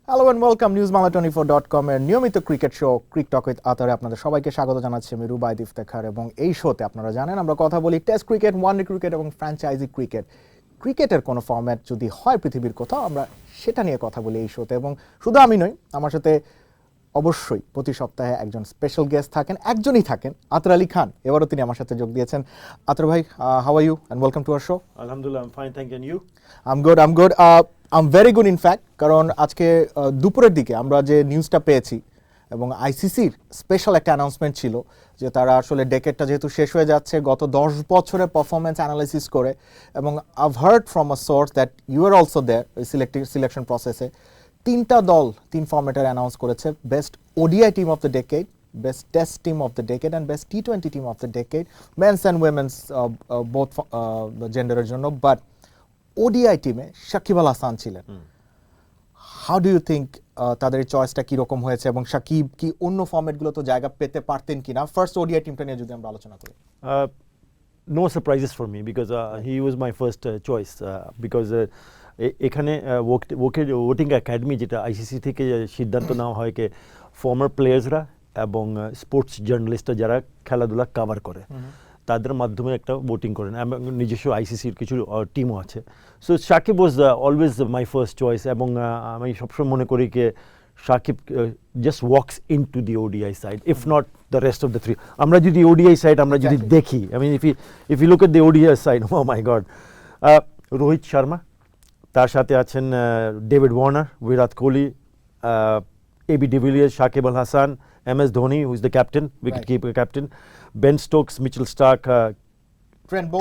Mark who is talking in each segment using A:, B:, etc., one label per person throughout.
A: Hello and welcome newsmala24.com এর নিয়মিত cricket show CricTalk with আতারে আপনাদের সবাইকে স্বাগত জানাচ্ছি আমি রুবাই ইফতেখার এবং এই শোতে আপনারা জানেন আমরা কথা বলি টেস্ট ক্রিকেট, ওয়ানডে ক্রিকেট এবং ফ্র্যাঞ্চাইজি ক্রিকেট। ক্রিকেটের কোনো ফরম্যাট যদি হয় পৃথিবীর কোথাও আমরা সেটা নিয়ে কথা বলি এই শোতে। এবং শুধু আমি নই, আমার সাথে অবশ্যই প্রতি সপ্তাহে একজন স্পেশাল গেস্ট থাকেন, একজনই থাকেন, আতর আলী খান। এবারও তিনি আমার সাথে যোগ দিয়েছেন। আতর ভাই, how are you and welcome to our show.
B: আলহামদুলিল্লাহ, I am fine, thank you. You?
A: I am good. I am very good in fact, কারণ আজকে দুপুরের দিকে আমরা যে নিউজটা পেয়েছি এবং আইসিসির স্পেশাল একটা অ্যানাউন্সমেন্ট ছিল যে তারা আসলে ডেকেটটা যেহেতু শেষ হয়ে যাচ্ছে গত 10 বছরের পারফরমেন্স অ্যানালাইসিস করে, এবং I've heard from a source that you are also there ওই সিলেকশন প্রসেসে, 3টা দল 3 ফরম্যাটের অ্যানাউন্স করেছে: best ODI team of the decade, best test team of the decade and best T20 team of the decade, men's and women's both জেন্ডারের জন্য। But ODI টিমে সাকিব আল হাসান ছিলেন। হাউ ডু ইউ থিঙ্ক তাদের এই চয়েসটা কীরকম হয়েছে এবং সাকিব কি অন্য ফরম্যাটগুলো তো জায়গা পেতে পারতেন কিনা? ফার্স্ট ওডিআই টিমটা নিয়ে যদি আমরা আলোচনা করি।
B: No surprises for me because he was my first choice because এখানে ভোটিং একাডেমি যেটা আইসিসি থেকে সিদ্ধান্ত নেওয়া হয় কি ফর্মার প্লেয়ার্সরা এবং স্পোর্টস জার্নালিস্টরা যারা খেলাধুলা কভার করে তাদের মাধ্যমে একটা ভোটিং করেন এবং নিজস্ব আইসিসির কিছু টিমও আছে। So Shakib was always my first choice এবং আমি সবসময় মনে করি কি Shakib just walks into the ODI side, if not the rest of the three. আমরা যদি ওডিআই সাইড আমরা যদি দেখি, I mean if you look at the ODI side, oh my God, Rohit Sharma, তার সাথে আছেন David Warner, Virat Kohli, AB de Villiers, Shakib al Hasan, MS Dhoni, who is the captain, wicket-keeper captain, Ben Stokes, Mitchell Starc,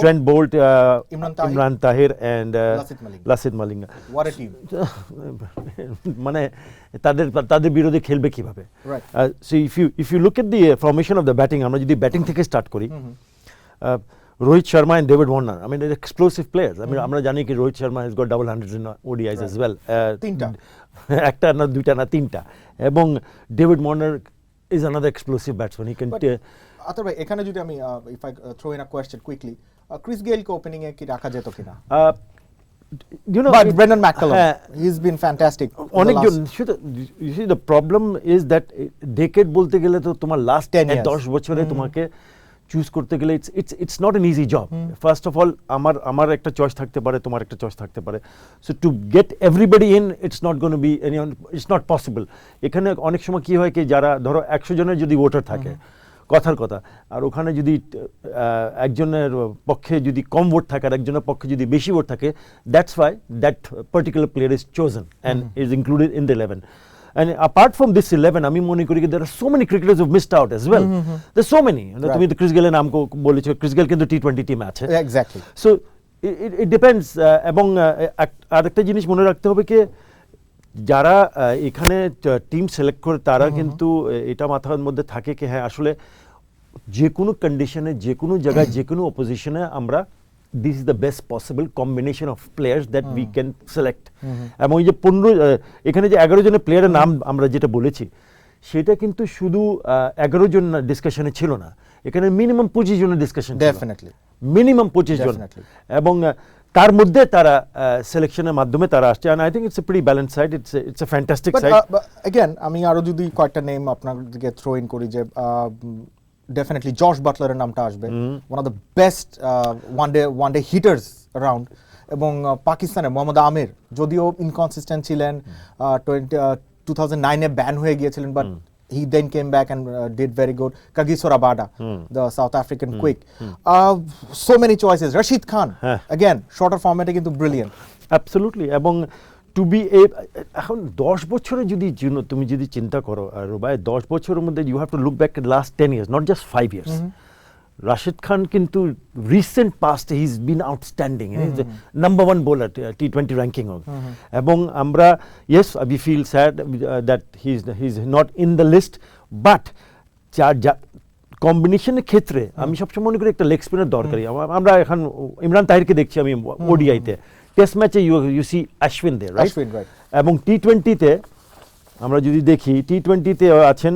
B: Trent Bolt, Imran Tahir, and Lasith Malinga.
A: What a team!
B: মানে তাদের বিরুদ্ধে খেলবে কিভাবে? So if you look at the formation of the batting, আমরা যদি batting থেকে start করি, Rohit Sharma and David Warner, I mean they're explosive players. I mean আমরা জানি কি Rohit Sharma has got double hundreds in ODIs as well. একটা না দুইটা না তিনটা, এবং David Warner is another explosive batsman. He can
A: আতর ভাই, এখানে যদি আমি if I throw in a question quickly, Chris গেইলকে ওপেনিং এ কি রাখা যেত কিনা?
B: You know,
A: but Brendan McCullum, he's been fantastic.
B: অনেকজন, you see the problem is that decade বলতে গেলে তো তোমার লাস্ট 10 বছরে তোমাকে চুজ করতে গেলে it's not an easy job. First of all, আমার একটা চয়েস থাকতে পারে, তোমার একটা চয়েস থাকতে পারে। So to get everybody in, it's not going to be it's not possible. এখানে অনেক সময় কি হয় কি, যারা ধরো 100 জনের যদি ভোটার থাকে, কথার কথা, আর ওখানে যদি একজনের পক্ষে যদি কম ভোট থাকে আর একজনের পক্ষে যদি বেশি ভোট থাকে, that's why that particular player is chosen and is included in the 11. And apart from this 11, আমি মনে করি there are so many cricketers who have missed out as well. There's so many. তুমি তো Chris গেলের নাম বলেছো, Chris Gayle কিন্তু টি-20 টিমে আছে।
A: Exactly.
B: So it depends. এবং আরেকটা জিনিস মনে রাখতে হবে কি, যারা এখানে টিম সিলেক্ট করে তারা কিন্তু এটা মাথার মধ্যে থাকে কি হ্যাঁ আসলে যে কোনো কন্ডিশনে, যে কোনো জায়গায়, যে কোনো অপোজিশনে আমরা this is the best possible combination of players that we can select. এবং এই যে 15 এখানে যে 11 জনের প্লেয়ারের নাম আমরা যেটা বলেছি, সেটা কিন্তু শুধু 11 জন ডিসকাশনে ছিল না, এখানে মিনিমাম 25 জনের ডিসকাশন,
A: ডেফিনেটলি
B: মিনিমাম 25 জন, এবং তার মধ্যে তারা সিলেকশনের মাধ্যমে তারা আসছে। and I think it's a pretty balanced side, it's a fantastic side.
A: Again, আমি আরো যদি কয়েকটা নেম আপনাদেরকে থ্রো ইন করি, যে ডেফিনেটলি জশ বাটলারের নামটা আসবে, one of the best one day hitters around. এবং পাকিস্তানের মোহাম্মদ আমির, যদিও ইনকনসিস্টেন্ট ছিলেন, 2009-এ ব্যান হয়ে গিয়েছিলেন, but he then came back and did very good. Kagiso Rabada, the South African quick. So many choices. Rashid Khan, again shorter format কিন্তু brilliant.
B: Absolutely. এবং two B এখন 10 বছরে যদি তুমি যদি চিন্তা করো রুবাই, 10 বছরের মধ্যে you have to look back at last 10 years, not just 5 years. Rashid Khan কিন্তু recent past he is been outstanding, number 1 bowler T20 ranking. এবং আমরা yes we feel sad that he is not in the list, but কম্বিনেশনের ক্ষেত্রে আমি সবসময় মনে করি একটা লেগ স্পিনার দরকারি। আমরা এখন ইমরান তাহিরকে দেখছি আমি ওডিআইতে, টেস্ট ম্যাচে you see Ashwin they, right? এবং টি-20তে আমরা যদি দেখি, টি-20তে আছেন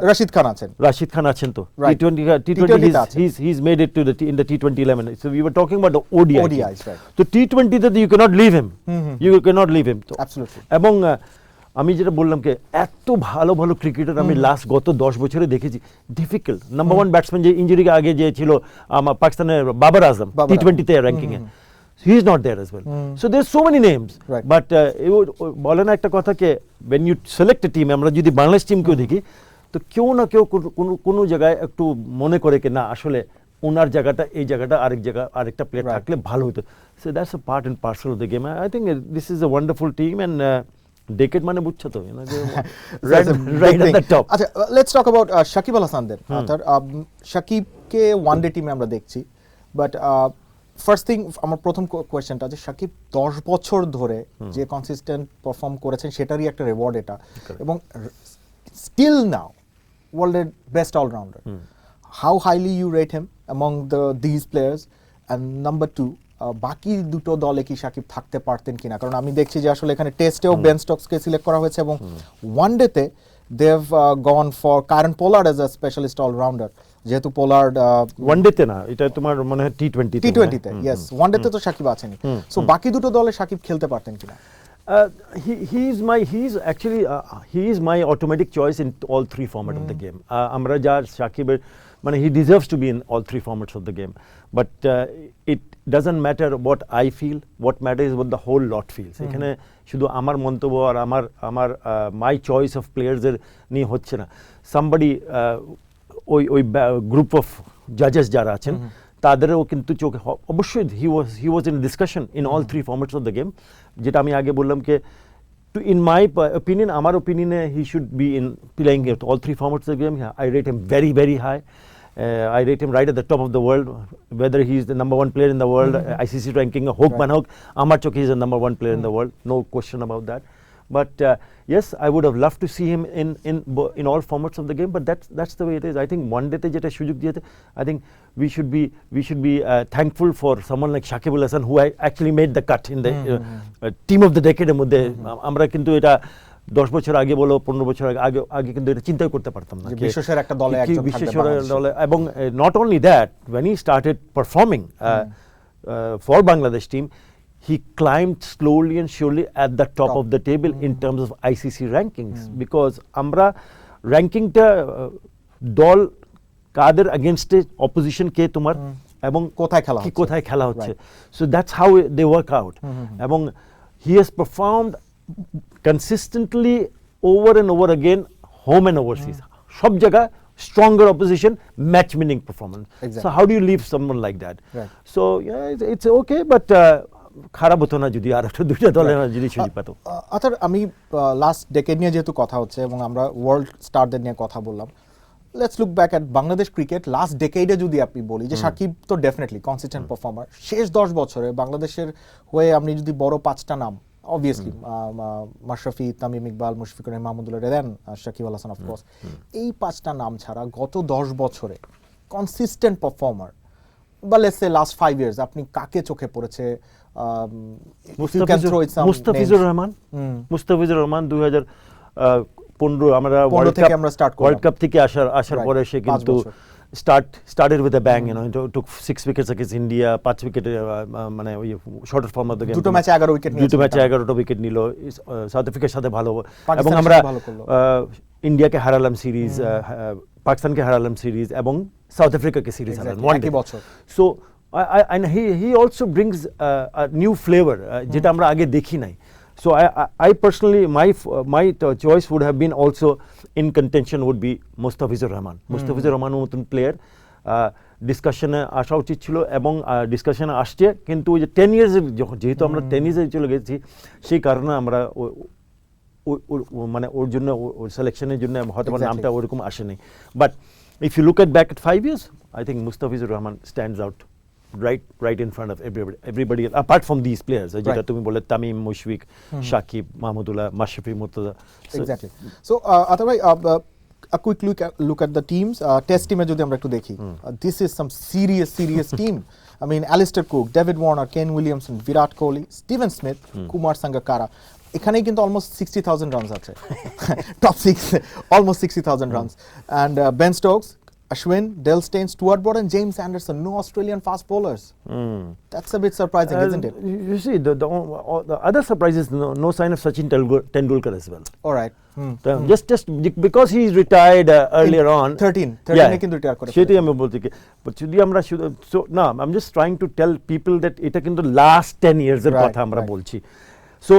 A: রাশিদ খান আছেন
B: তো টি-20 he's made it to the in the T20 11. So we were talking about the ODIs, right? So T20 that you cannot leave him, you cannot leave him.
A: Absolutely.
B: এবং আমি যেটা বললাম কি এত ভালো ভালো ক্রিকেটার আমি লাস্ট গত 10 বছরে দেখেছি, ডিফিকাল্ট নাম্বার 1 ব্যাটসম্যান যে ইনজুরি আগে যে ছিল আমার পাকিস্তানের বাবর আজম টি20 তে ranking A, he is not there as well. So there's so many names,
A: right.
B: but বলে না একটা কথা কে when you select a team, আমরা যদি বাংলাদেশ টিমকেও দেখি তো কেউ না কেউ কোনো জায়গায় একটু মনে করে কি না আসলে ওনার জায়গাটা এই জায়গাটা আরেকটা প্লেয়ার থাকলে ভালো হতো. So that's a part and parcel of the game. I think this is a wonderful team and decade মানে বুঝছো তো, right at the top.
A: আচ্ছা, let's talk about Shakib al Hasan then. সাকিবকে ওয়ানডে টিমে আমরা দেখছি, বাট ফার্স্ট থিং আমার প্রথম কোয়েশ্চেনটা যে সাকিব 10 বছর ধরে যে কনসিস্টেন্ট পারফর্ম করেছেন সেটারই একটা রিওয়ার্ড এটা, এবং স্টিল নাও ওয়ার্ল্ডের best allrounder. How highly you rate him among these players? And number 2, বাকি দুটো দলে কি সাকিব থাকতে পারতেন কিনা? কারণ আমি দেখছি যে আসলে এখানে টেস্টেও বেন স্টোকসকে সিলেক্ট করা হয়েছে এবং ওয়ানডেতে they have gone for Kieron Pollard as a specialist allrounder, যেহেতু পোলার্ড
B: ওয়ানডেতে না, এটা তোমার মনে হয়
A: টি20তে, ইয়েস, ওয়ানডেতে তো সাকিব আছেনই. সো বাকি দুটো দলে সাকিব খেলতে পারতেন কিনা?
B: he is my automatic choice in all 3 format of the game. আমরা যা সাকিবের মানে he deserves to be in all 3 formats of the game, but it doesn't matter what I feel, what matters is what the whole lot feels. এখানে শুধু আমার মন্তব্য আর আমার my choice of players এর নিয়ে হচ্ছে না. somebody ওই গ্রুপ অফ জাজেস যারা আছেন তাদেরও কিন্তু চোখে অবশ্যই he was in discussion in all 3 formats of the game, যেটা আমি আগে বললাম কে in my opinion, আমার opinion he should be in playing at all 3 formats of the game. I rate him very very high. I rate him right at the top of the world, whether he is the number 1 player in the world, ICC ranking হোক বা না হোক, আমার চোখে he is the number 1 player in the world, no question about that. But yes, I would have loved to see him in all formats of the game, but that's the way it is. I think one day jeta sujog diyete, I think we should be thankful for someone like Shakib Al Hasan, who actually made the cut in the team of the decade এর মধ্যে. আমরা কিন্তু এটা 10 বছর আগে বলো 15 বছর আগে কিন্তু এটা চিন্তাই করতে পারতাম না
A: বিশেষের একটা দলে একজন থাকবে,
B: বিশেষের দলে. এবং not only that, when he started performing for Bangladesh team, he climbed slowly and surely at the top of the table in terms of ICC rankings, because আমরা র্যাঙ্কিংটা দল কাদের against opposition কে তোমার এবং কোথায় খেলা হচ্ছে, so that's how they work out. এবং he has performed consistently over and over again, home and overseas, সব জায়গা stronger opposition, match winning performance. So how do you leave someone like that? So yeah, it's okay, but খারাপ হতো না যদি আর একটা দুইটা দলে যদি সুযোগ পেত.
A: আচ্ছা, আমি লাস্ট ডেকেড নিয়ে যেহেতু কথা হচ্ছে এবং আমরা ওয়ার্ল্ড স্টারদের নিয়ে কথা বললাম, let's look back at Bangladesh cricket last ডেকেডে. যদি আপনি বলি যে সাকিব তো ডেফিনেটলি কনসিস্টেন্ট পারফর্মার, শেষ 10 বছরে বাংলাদেশের হয়ে আপনি যদি বড় 5টা নাম, অবভিয়াসলি মাশরাফি, তামিম ইকবাল, মুশফিকুর রহিম মাহমুদুল্লাহ, দেন সাকিব আল হাসান অফকোর্স, এই 5টা নাম ছাড়া গত 10 বছরে কনসিস্টেন্ট পারফর্মার বা লেটস সে লাস্ট 5 ইয়ার্স আপনি কাকে চোখে পড়েছে?
B: মুস্তাফিজুর রহমান 2015 আমরা ওয়ার্ল্ড কাপ থেকে আসার পরে সে কিন্তু started with a bang, you know, took 6 wickets against India, 5 wicket মানে ওই shorter form of the game,
A: দুটো ম্যাচে 11 উইকেট নিল,
B: 11টা উইকেট নিল, সাউথ আফ্রিকার সাথে ভালো, এবং আমরা ইন্ডিয়াকে হারালাম সিরিজ, পাকিস্তানকে হারালাম সিরিজ, এবং সাউথ আফ্রিকাকে সিরিজ হারালাম
A: একই বছর.
B: So and he also brings a new flavor যেটা আমরা আগে দেখি নাই. So I personally, my choice would have been also in contention would be Mustafizur Rahman. Mustafizur Rahman মতন প্লেয়ার ডিসকাশনে আসা উচিত ছিল, এবং ডিসকাশনে আসছে, কিন্তু ওই যে 10 ইয়ার্স যেহেতু আমরা 10 ইয়ার্সে চলে গেছি, সেই কারণে আমরা মানে ওর জন্য সিলেকশনের জন্য হয়তো নামটা ওরকম আসেনি. But if you look at back at 5 years, I think Mustafizur Rahman stands out right in front of everybody apart from these players, যেটা তুমি বলে তামিম, মুশফিক, সাকিব, মাহমুদুল্লাহ, মাশরাফি, মুর্তজা.
A: Exactly. So আতা ভাই, a quick look at the teams. Test team যদি আমরা একটু দেখি, this is some serious team. I mean, Alistair Cook, David Warner, Kane Williamson, Virat Kohli, Steven Smith, Kumar Sangakkara, এখানেই কিন্তু অলমোস্ট 60,000 রানস আছে. Top 6 almost 60,000 runs. And Ben Stokes, Ashwin, Dale Steyn, Stuart Broad, and James Anderson. No Australian fast bowlers. That's a bit surprising, isn't it?
B: You see, the other surprise is no sign of Sachin Tendulkar as well.
A: All right.
B: Just because he retired earlier on.
A: 13 কিন্তু retire করে
B: সেটাই আমি বলতে কি, but যদি আমরা so না, I'm just trying to tell people that এটা কিন্তু last 10 years এর কথা আমরা বলছি. So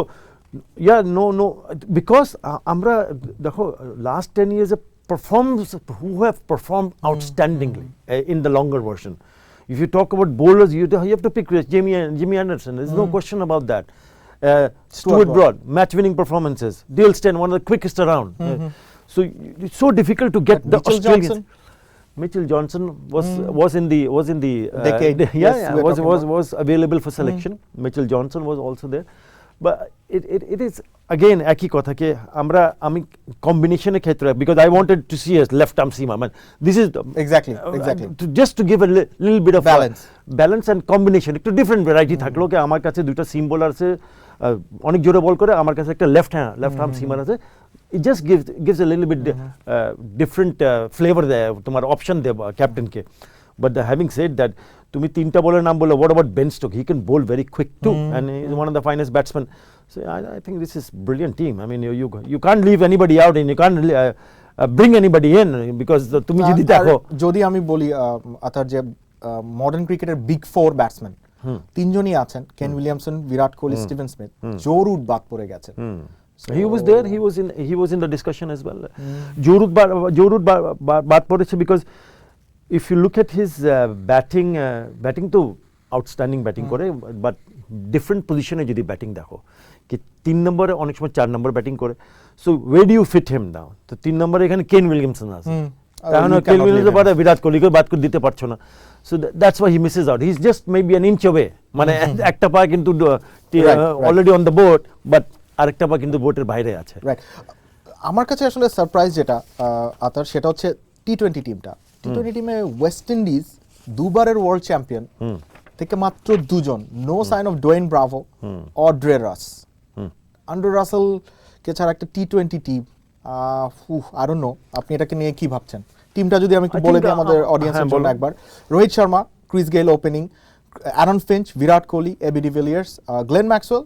B: yeah, no, because আমরা দেখো last 10 years who have performed outstandingly in the longer version. If you talk about bowlers, you have to pick Jimmy Anderson. There's no question about that. Stuart Broad, match-winning performances. Dale Steyn, one of the quickest around. So it's so difficult to get the Australians. Mitchell Johnson was in the
A: decade.
B: Was available for selection. Mitchell Johnson was also there. But it is again একই কথা কে আমি কম্বিনেশনের ক্ষেত্রে, because I wanted to see a left arm seamer. I mean, this is
A: exactly
B: just to give a little bit of
A: balance
B: and combination, একটু different variety থাকলো কি আমার কাছে দুটো সিম বোলার আছে, অনেক জোরে বল করে, আমার কাছে একটা লেফট আর্ম সিমার আছে. It just gives a little bit different flavor there তোমার অপশন দেব ক্যাপ্টেনকে. But having said that, তুমি তিনটা বলের নাম বলে, what about Ben Stokes? He can bowl very quick too, and he's one of the finest batsmen. So I think this is brilliant team. I mean, you can't leave anybody out, and you can't bring anybody in, because তুমি যদি দেখো,
A: যদি আমি বলি আতার যে modern ক্রিকেটের big four batsman তিনজনই আছেন, Kane Williamson, Virat Kohli, Steven Smith, Joe Root বাদ পড়ে গেছেন.
B: He was there. He was in the discussion as well. Joe Root বাদ পড়েছে because if you look at his batting তো outstanding batting করে, but different position-এ যদি ব্যাটিং দেখো, কি 3 নম্বরে অনেক সময় 4 নম্বর ব্যাটিং করে. So where do you fit him now? তো 3 নম্বরে এখানে কেন উইলিয়ামসন আছে, কারণ কেন উইলিয়ামসন পারে বিরাট কোহলিকে বাদ করে দিতে পারছো না. So that's why he misses out. He's just maybe an inch away. মানে একটা পা কিন্তু already on the boat, but আরেকটা পা কিন্তু বোটের বাইরে আছে.
A: রাইট. আমার কাছে আসলে সারপ্রাইজ যেটা আতার, সেটা হচ্ছে টি-20 টিমটা. টি-20 টিমে ওয়েস্ট ইন্ডিজ দুবারের ওয়ার্ল্ড চ্যাম্পিয়ন থেকে মাত্র দুজন, no sign of Dwayne Bravo or Dre Russ. Andre Russell কে ছাড়া একটা T20 team, I don't know, আপনি এটাকে নিয়ে কি ভাবছেন? টিমটা যদি আমি একটু বলে দিই আমাদের অডিয়েন্সের জন্য একবার: Rohit Sharma, Chris Gayle opening, Aaron Finch, Virat Kohli, AB de Villiers, Glenn Maxwell,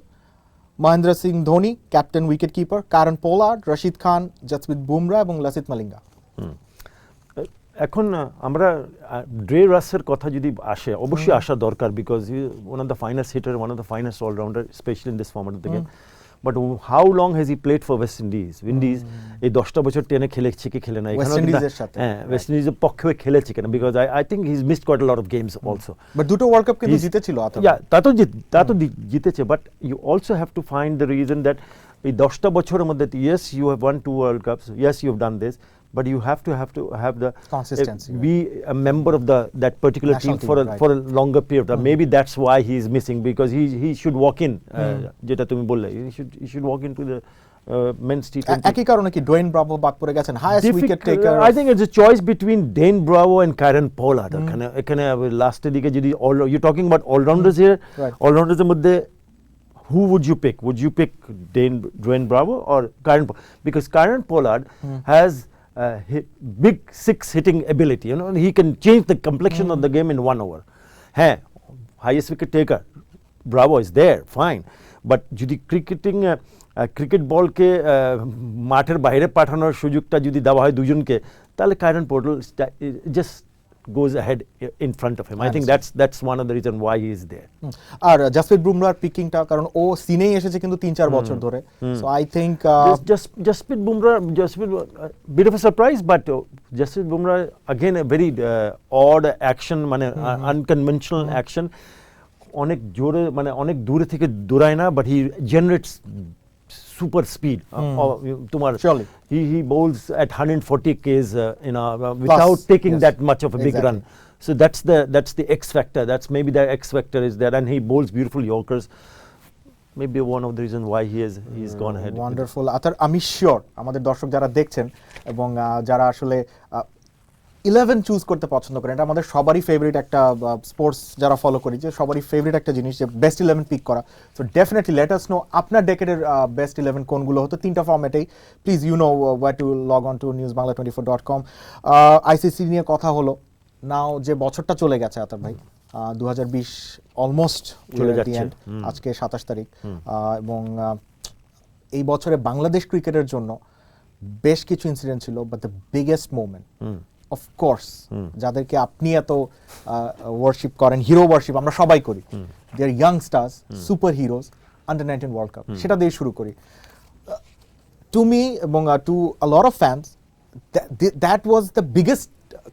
A: Mahendra Singh Dhoni captain wicket keeper, Kieron Pollard, Rashid Khan, Jasprit Bumrah এবং লাসিথ মালিঙ্গা.
B: এখন আমরা ড্রে রাসের কথা যদি আসে, অবশ্যই আসা দরকার, because one of the finest hitter, one of the finest allrounder, specially in this format of the game. But how long has he played for West Indies? এই 10টা বছর টেনে খেলেছে কি খেলে না,
A: ওয়েস্ট ইন্ডিজের সাথে,
B: হ্যাঁ, ওয়েস্ট ইন্ডিজের পক্ষে খেলেছে কেন? Because I think he is missed quite a lot of games also.
A: But দুটো ওয়ার্ল্ড কাপ কিন্তু জিতেছিল.
B: তা তো জিতেছে, but you also have to find the reason that এই 10টা বছরের মধ্যে, yes you have won 2 World Cups, yes you have done this, but you have to have the
A: consistency,
B: be a member of that particular team for a longer period. Maybe that's why he is missing, because he should walk in, jeta tumi bolle, he should walk into the men's T20.
A: একই কারণে কি Dwayne Bravo বাদ পড়ে গেছেন, highest wicket taker?
B: I think it's a choice between Dane Bravo and Kieron Pollard. এখানে লাস্টের দিকে যদি you talking about all-rounders here, all-rounders এর মধ্যে who would you pick? Would you pick Dane Bravo or Kieron Pollard? Because Kieron Pollard has big six hitting ability, you know, he can change the complexion of the game in 1 over. Hey, highest wicket taker Bravo is there, fine, but যদি cricket বলকে মাঠের বাইরে পাঠানোর সুযোগটা যদি দেওয়া হয় দুজনকে, তাহলে Kieron Pollard just goes ahead in front of him. I think that's one of the reason why he is there.
A: আর জসপ্রীত বুমরার পিকিংটা, কারণ ও সিনেই এসেছে কিন্তু 3-4 বছর ধরে, so I think
B: Jasprit Bumrah bit of a surprise, but Jasprit Bumrah again a very odd action, মানে unconventional action, অনেক জোরে, মানে অনেক দূরে থেকে দৌড়ায় না, but he generates super speed. Tomar he bowls at 140 k's without taking that much of a big run. So that's the X factor. That's maybe the X factor is there, and he bowls beautiful Yorkers. Maybe one of the reason why he's gone ahead.
A: Wonderful. আতার, আমি sure আমাদের দর্শক যারা দেখছেন এবং যারা আসলে 11 choose করতে পছন্দ করেন, এটা আমাদের সবারই ফেভারিট একটা স্পোর্টস যারা ফলো করি যে সবারই ফেভারিট একটা জিনিস যে বেস্ট 11 পিক করা। So definitely let us know আপনার ডেকেডের বেস্ট 11 কোনগুলো হতো, তিনটা ফরম্যাটেই। Please you know where to log on to newsbangla24.com। ICC নিয়ে কথা হলো, নাও যে বছরটা চলে গেছে আতার ভাই, 2020 অলমোস্ট
B: চলে যাচ্ছে।
A: আজকে 27 তারিখ, এবং এই বছরে বাংলাদেশ ক্রিকেটের জন্য বেশ কিছু ইনসিডেন্ট ছিল, but the biggest moment of course যাদেরকে আপনি এত ওয়ার্শিপ করেন, হিরো ওয়ার্শিপ আমরা সবাই করি, they are youngsters, super heroes, under 19 world cup, সেটা দিয়ে শুরু করি। টু মি এবং to a lot of fans, that was the biggest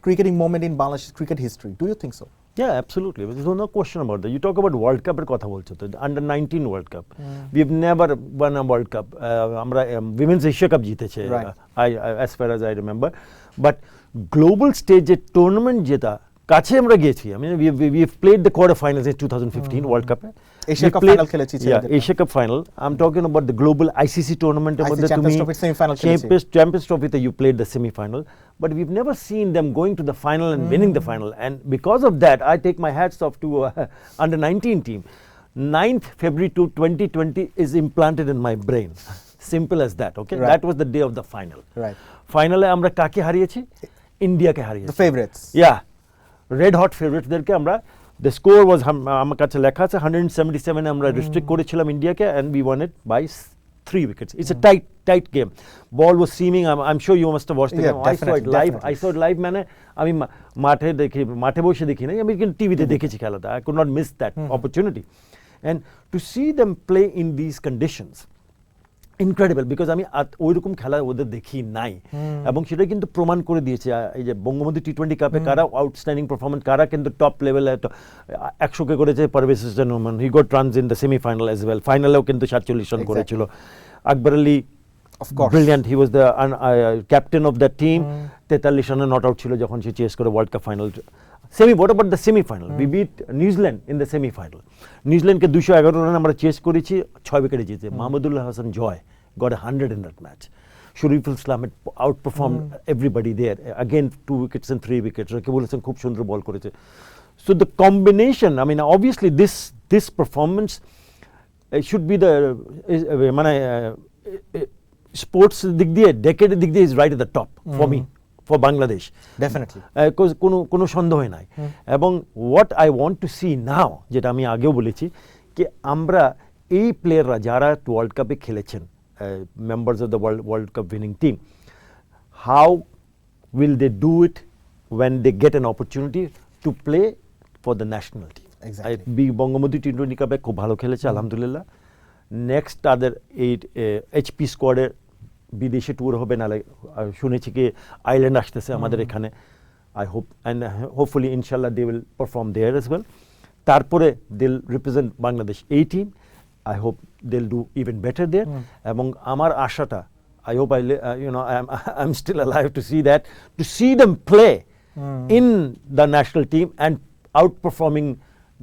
A: cricketing moment in Bangladesh cricket history. Do you think so?
B: Yeah, absolutely. There's no question about that. You talk about World Cup এর কথা বলছো তো, under 19 World Cup. We've never won a World Cup. আমরা Women's Asia Cup জিতেছে, as far as I remember. But global stage A tournament জেতা কাছে আমরা গেছি। I mean, we've played the quarter finals in 2015 World Cup.
A: Asia Cup final খেলেছি।
B: Yeah, Asia Cup final. I'm talking about the global ICC tournament.
A: Champions Trophy semi-final খেলেছি।
B: Champions Trophy that you played the semi-final. But we've never seen them going to the final and winning the final. And because of that, I take my hats off to under 19 team. 9th February 2020 is implanted in my brain. Simple as that, okay?
A: Right.
B: That was the day of the final.
A: Right.
B: Finale আমরা কাকে হারিয়েছি? ইন্ডিয়াকে হারিয়েছি।
A: The favorites.
B: Yeah. Red hot favorites দেরকে আমরা, the score was আমার কাছে লেখা আছে 177 আমরা রিস্ট্রিক্ট করেছিলাম ইন্ডিয়াকে, and we won it by 3 wickets. It's a tight game. Ball was seaming. I'm sure you must have watched the game. I saw it live মানে আমি মাঠে বসে দেখি না, আমি কিন্তু টিভিতে দেখেছি খেলাটা। I could not miss that opportunity. And to see them play in these conditions, incredible, because আমি ওইরকম খেলা ওদের দেখি নাই, এবং সেটা কিন্তু প্রমাণ করে দিয়েছে। এই যে বঙ্গবন্ধু টি-20 কাপে কারা আউটস্ট্যান্ডিং পারফরমেন্স, কারা কিন্তু টপ লেভেলে 100কে করেছে। Parvez Hossain Emon, he got runs in the semifinal as well, ফাইনালেও কিন্তু 47 রান করেছিল। Akbar Ali brilliant, he was the captain of the team, 43 রানে নট আউট ছিল যখন সে চেস করে world cup final. What about the semi-final? We beat New Zealand in the semi-final. New Zealandকে 211 রানে আমরা চেস করেছি, 6 উইকেটে জিতে। মাহমুদুল্লাহ হাসান জয় got 100 in that match. Shariful Islam had outperformed everybody there. Again 2 wickets and 3 wickets. Rakibul Hasan খুব সুন্দর বল করেছে। So the combination, I mean, obviously this performance should be the মানে sports দিক দিয়ে, ডেকেডের দিক দিয়ে is right at the top for me. For Bangladesh,
A: definitely,
B: because কোনো সন্দেহ নাই। এবং what I want to see now, যেটা আমি আগেও বলেছি, যে আমরা এই প্লেয়াররা যারা ওয়ার্ল্ড কাপে খেলেছেন, members of the world cup winning team, how will they do it when they get an opportunity to play for the national team?
A: Exactly.
B: Bangabandhu T20 কাপে খুব ভালো খেলেছে আলহামদুলিল্লাহ। নেক্সট তাদের এই এইচপি স্কোয়াডের বিদেশে ট্যুর হবে, নালে শুনেছি কি আইল্যান্ড আসতেছে আমাদের এখানে। আই হোপ অ্যান্ড হোপফুলি ইনশাল্লাহ they will perform there as well. তারপরে দে উইল রিপ্রেজেন্ট বাংলাদেশ এই team. I hope they will do even better there. এবং আমার আশাটা, I hope I am still alive to see that, to see them play in the national team and outperforming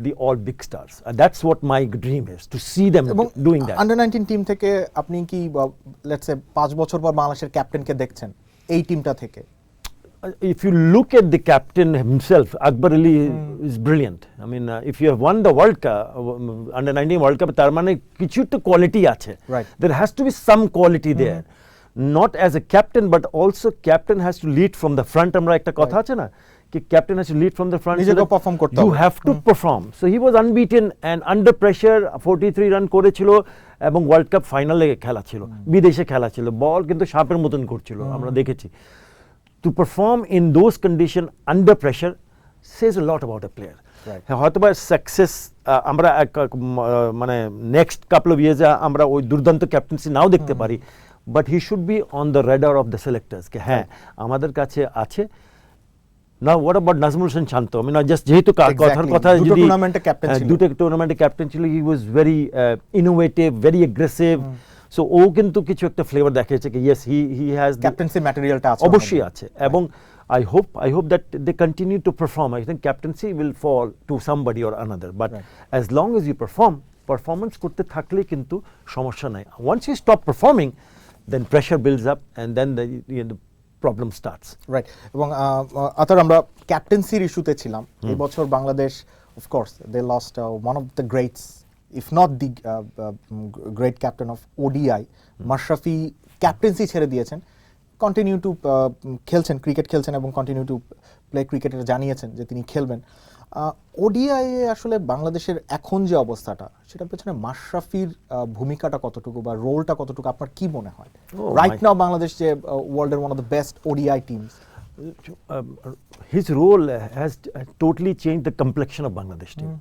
B: the all big stars. That's what my dream is, to see them doing that.
A: Under 19 team থেকে আপনি কি let's say 5 বছর পর বাংলাদেশের ক্যাপ্টেনকে দেখছেন এই টিমটা থেকে?
B: If you look at the captain himself, Akbar Ali is brilliant. I mean, if you have won the World Cup, under 19 World Cup, তার মানে কিছু তো কোয়ালিটি আছে। There has to be some quality there. Not as a captain, but also captain has to lead from the front. আমরা একটা কথা আছে না, कि captain has to lead from the front,
A: নিজেকে পারফর্ম করতে হবে,
B: you have to perform. So he was unbeaten and under pressure 43 run করেছিল, এবং ওয়ার্ল্ড কাপ ফাইনালে খেলা ছিল, বিদেশে খেলা ছিল, বল কিন্তু সাপের মতন করছিল, আমরা দেখেছি। To perform in those condition under pressure says a lot about a player. হয়তোবা সাকসেস আমরা মানে নেক্সট কাপল অফ ইয়ার্সে আমরা ওই দুর্দান্ত ক্যাপ্টেন্সি নাও দেখতে পারি, but he should be on the radar of the selectors, কে হ্যাঁ আমাদের কাছে আছে। Now what about Nazmul Hossain Shanto? I mean, just যেহেতু কথার কথা, যদি দুটো টুর্নামেন্টে ক্যাপ্টেন ছিল, he was very innovative, very aggressive. So ও কিন্তু কিছু একটা ফ্লেভার দেখিয়েছে কি yes he has
A: ক্যাপ্টেন্সি ম্যাটেরিয়ালটা আছে,
B: অবশ্যই আছে। এবং I hope that they continue to perform. I think captaincy will fall to somebody or another, but as long as you performance করতে থাকলে কিন্তু সমস্যা নাই। Once you stop performing, then pressure builds up, and then the problem starts.
A: Right এবং আতার আমরা ক্যাপ্টেন্সির ইস্যুতে ছিলাম এই বছর Bangladesh of course they lost one of the greats if not the great captain of ODI Mashrafe captaincy ছেড়ে দিয়েছেন কন্টিনিউ টু খেলছেন ক্রিকেট খেলছেন এবং কন্টিনিউ টু প্লে ক্রিকেটের জানিয়েছেন যে তিনি খেলবেন ওডিআই আসলে বাংলাদেশের এখন যে অবস্থাটা সেটার পেছনে মাশরাফির ভূমিকাটা কতটুকু বা রোলটা কতটুকু আপনার কি মনে হয় রাইট নাও বাংলাদেশ যে ওয়ার্ল্ডের one of the best ODI teams
B: His role has totally changed the complexion of Bangladesh team.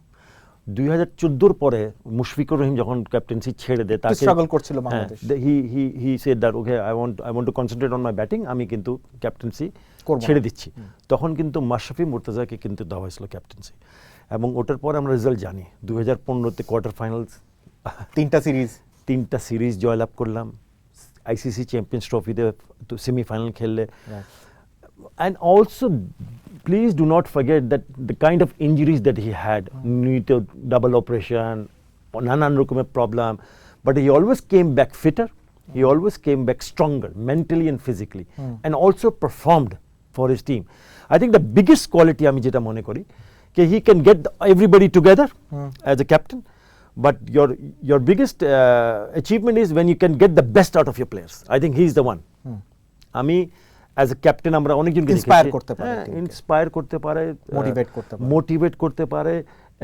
B: 2014 পরে মুশফিকুর রহিম যখন ক্যাপ্টেন্সি ছেড়ে দেয় তাকে
A: স্ট্রাগল করছিল Bangladesh
B: he said that okay I want to concentrate on my batting আমি কিন্তু ক্যাপ্টেন্সি ছেড়ে দিচ্ছি তখন কিন্তু মাশরাফি মুর্তজাকে কিন্তু দেওয়া হয়েছিল ক্যাপ্টেন্সি এবং ওটার পরে আমরা রেজাল্ট জানি 2015 তে কোয়ার্টার ফাইনালস তিনটা সিরিজ জয়লাভ করলাম আইসিসি চ্যাম্পিয়ন্স ট্রফিতে তো সেমিফাইনাল খেললে and also please do not forget that the kind of injuries that he had need to double operation nanan rokomer problem but he always came back fitter he always came back stronger mentally and physically and also performed for his team I think the biggest quality ami jeta mone kori ke he can get everybody together as a captain but your biggest achievement is when you can get the best out of your players I think he is the one ami as a captain আমরা অনেকজনকে inspire করতে পারে motivate করতে পারে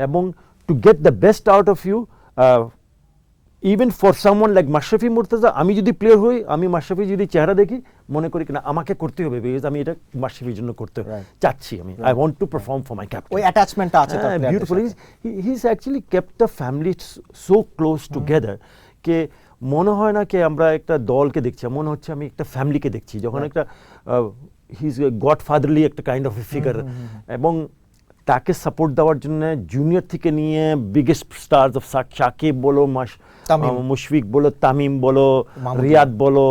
B: এবং to get the best out of you even for someone like Mashrafe Mortaza আমি যদি player হই আমি মাশরাফি যদি চেহারা দেখি মনে করি কিনা আমাকে করতে হবে বিকজ আমি এটা মাশরাফির জন্য করতে চাচ্ছি আমি I want to perform for my captain
A: ওই অ্যাটাচমেন্টটা আছে তার
B: beautiful he is actually kept the family so close together কে মনে হয় না কি আমরা একটা দলকে দেখছি মনে হচ্ছে আমি একটা ফ্যামিলিকে দেখছি যখন একটা হি ইজ গডফাদারলি একটা কাইন্ড অফ এ ফিগার এবং তাকে সাপোর্ট দেওয়ার জন্য জুনিয়র থেকে নিয়ে বিগেস্ট স্টার্স অফ সাকিব বলো মুশফিক বলো তামিম বলো রিয়াদ বলো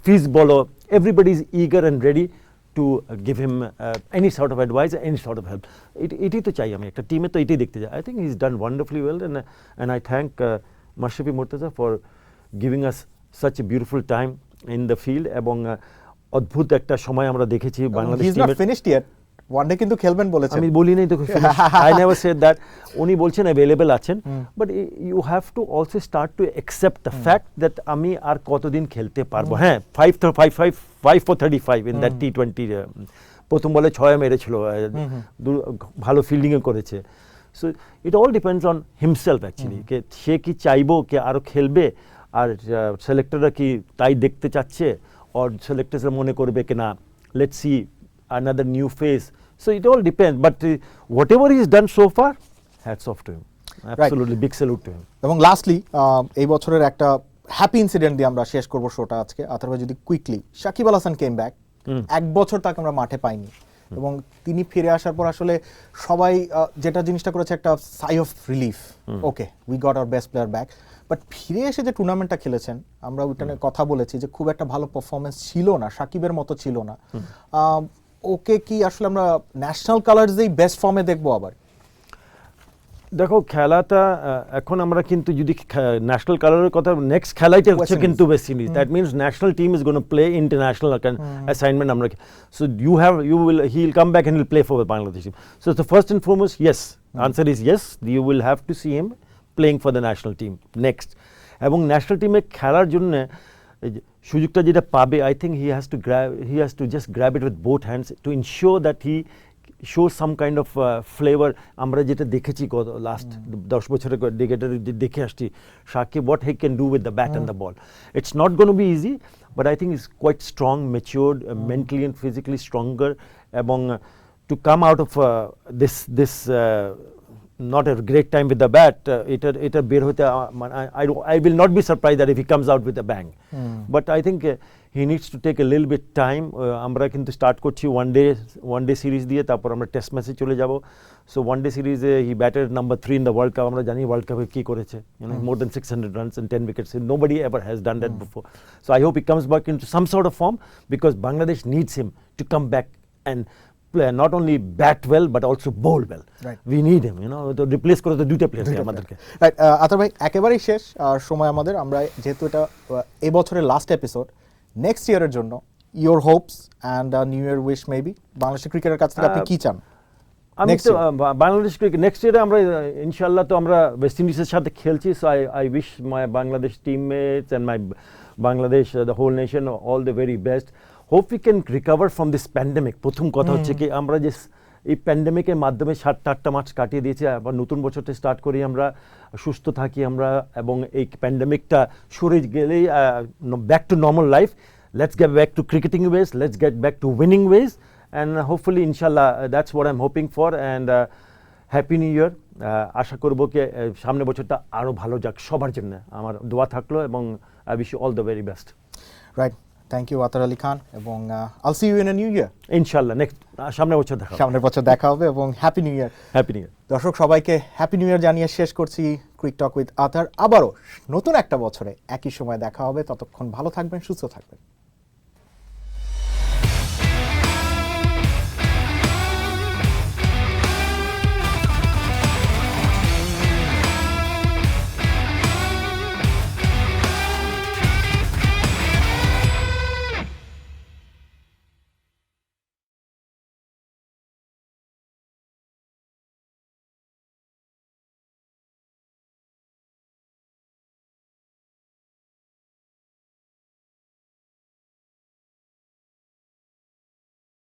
B: ফিজ বলো everybody is eager and ready to give him any sort of advice, any sort of help. এটাই তো চাই আমি একটা টিমে তো এটাই দেখতে চাই I think he's done wonderfully well and I thank Mashrafi Murtaza for giving us such a beautiful time in the field এবং অদ্ভুত একটা সময় আমরা দেখেছি বাংলাদেশ টিমের
A: He's not finished yet. One day কিন্তু খেলবেন বলেছেন
B: আমি বলি নাই তো I never said that উনি বলছেন available আছেন but you have to also start to accept the fact that আমি আর কতদিন খেলতে পারবো হ্যাঁ 5 for 35 in that T20 প্রথম বলে 6 মেরেছিল ভালো ফিল্ডিং এ করেছে so it all depends on himself actually কে সে কি চাইবো কে আরো খেলবে আর সিলেক্টররা কি তাই দেখতে চাচ্ছে or সিলেক্টররা মনে করবে কি না let's see another new phase so it all depends but whatever he's done so far hats off to him absolutely big salute to him
A: এবং লাস্টলি এই বছরের একটা হ্যাপি ইনসিডেন্ট দিয়ে আমরা শেষ করব শোটা আজকে আতারভাই যদি quickly Shakib al Hasan came back এক বছর তাকে আমরা মাঠে পাইনি এবং তিনি ফিরে আসার পর আসলে সবাই যেটা জিনিসটা করেছে একটা সাই of relief okay we got our best player back but ফিরে এসে যে টুর্নামেন্টটা খেলেছেন আমরা ওইটা নিয়ে কথা বলেছি যে খুব একটা ভালো পারফরমেন্স ছিল না সাকিবের মতো ছিল না ওকে কি আসলে আমরা ন্যাশনাল কালারসেই বেস্ট ফর্মে দেখবো আবার
B: দেখো খেলাটা এখন আমরা কিন্তু যদি ন্যাশনাল কালারের কথা নেক্সট খেলাইতে হচ্ছে কিন্তু West Indies that means national team is gonna play international assignment আমরা so he will come back and he'll play for the Bangladesh team so the first and foremost yes answer is yes you will have to see him playing for the national team next এবং national টিমে খেলার জন্য সুযোগটা যেটা পাবে I think he has to just grab it with both hands to ensure that he shows some kind of flavor আমরা যেটা দেখেছি গত লাস্ট 10 বছরের ডিকেডের দেখে আসছি Shakib what he can do with the bat and the ball it's not going to be easy but I think he's quite strong matured mentally and physically stronger এবং to come out of this not a great time with the bat এটা বের হতে I will not be surprised that if he comes out with a bang but I think he needs to take a little bit time আমরা কিন্তু start করছি one day series দিয়ে তারপর আমরা test ম্যাচে চলে যাব সো ওয়ান ডে সিরিজে he batted number 3 in the world cup আমরা জানি ওয়ার্ল্ড কাপে কি করেছে more than 600 runs and 10 wickets nobody ever has done that before so I hope he comes back into some sort of form because Bangladesh needs him to come back and play not only bat well but also bowl well we need him to replace করে তো দুটো player আমাদেরকে
A: right আতার ভাই একেবারেই শেষ সময় আমাদের আমরা যেহেতু এটা এই বছরের লাস্ট এপিসোড নেক্সট ইয়ারের জন্য your hopes and a New Year wish maybe? বাংলাদেশের ক্রিকেটের কাছ থেকে আপনি কি চান?
B: আমি
A: Next
B: তো
A: year.
B: বাংলাদেশ ক্রিকেট নেক্সট ইয়ারে আমরা ইনশাল্লাহ তো আমরা ওয়েস্ট ইন্ডিজের সাথে খেলছি, so I wish my Bangladesh teammates and my Bangladesh the whole nation all the very best. Hope we can recover from this pandemic. প্রথম কথা হচ্ছে কি আমরা যে এই প্যান্ডেমিকের মাধ্যমে 7-8টা মাস কাটিয়ে দিয়েছি, আবার নতুন বছরটা স্টার্ট করি আমরা, সুস্থ থাকি আমরা, এবং এই প্যান্ডেমিকটা সরে গেলেই back to normal life. Let's get back to cricketing ways, let's get back to winning ways, and hopefully inshallah that's what I'm hoping for, and happy new year. আশা করব কি সামনের বছরটা আরো ভালো যাক সবার জন্য, আমার দোয়া থাকলো, এবং I wish you all the very best.
A: Right. Thank you আতার আলী খান, এবং I'll see you in a new year.
B: ইনশাআল্লাহ নেক্সট সামনের বছর দেখা হবে।
A: সামনের বছর দেখা হবে, এবং happy new year.
B: Happy new year.
A: দর্শক সবাইকে হ্যাপি নিউ ইয়ার জানিয়ে শেষ করছি ক্রিকটক উইথ আতার। আবারও নতুন একটা বছরে একই সময় দেখা হবে, ততক্ষণ ভালো থাকবেন, সুস্থ থাকবেন।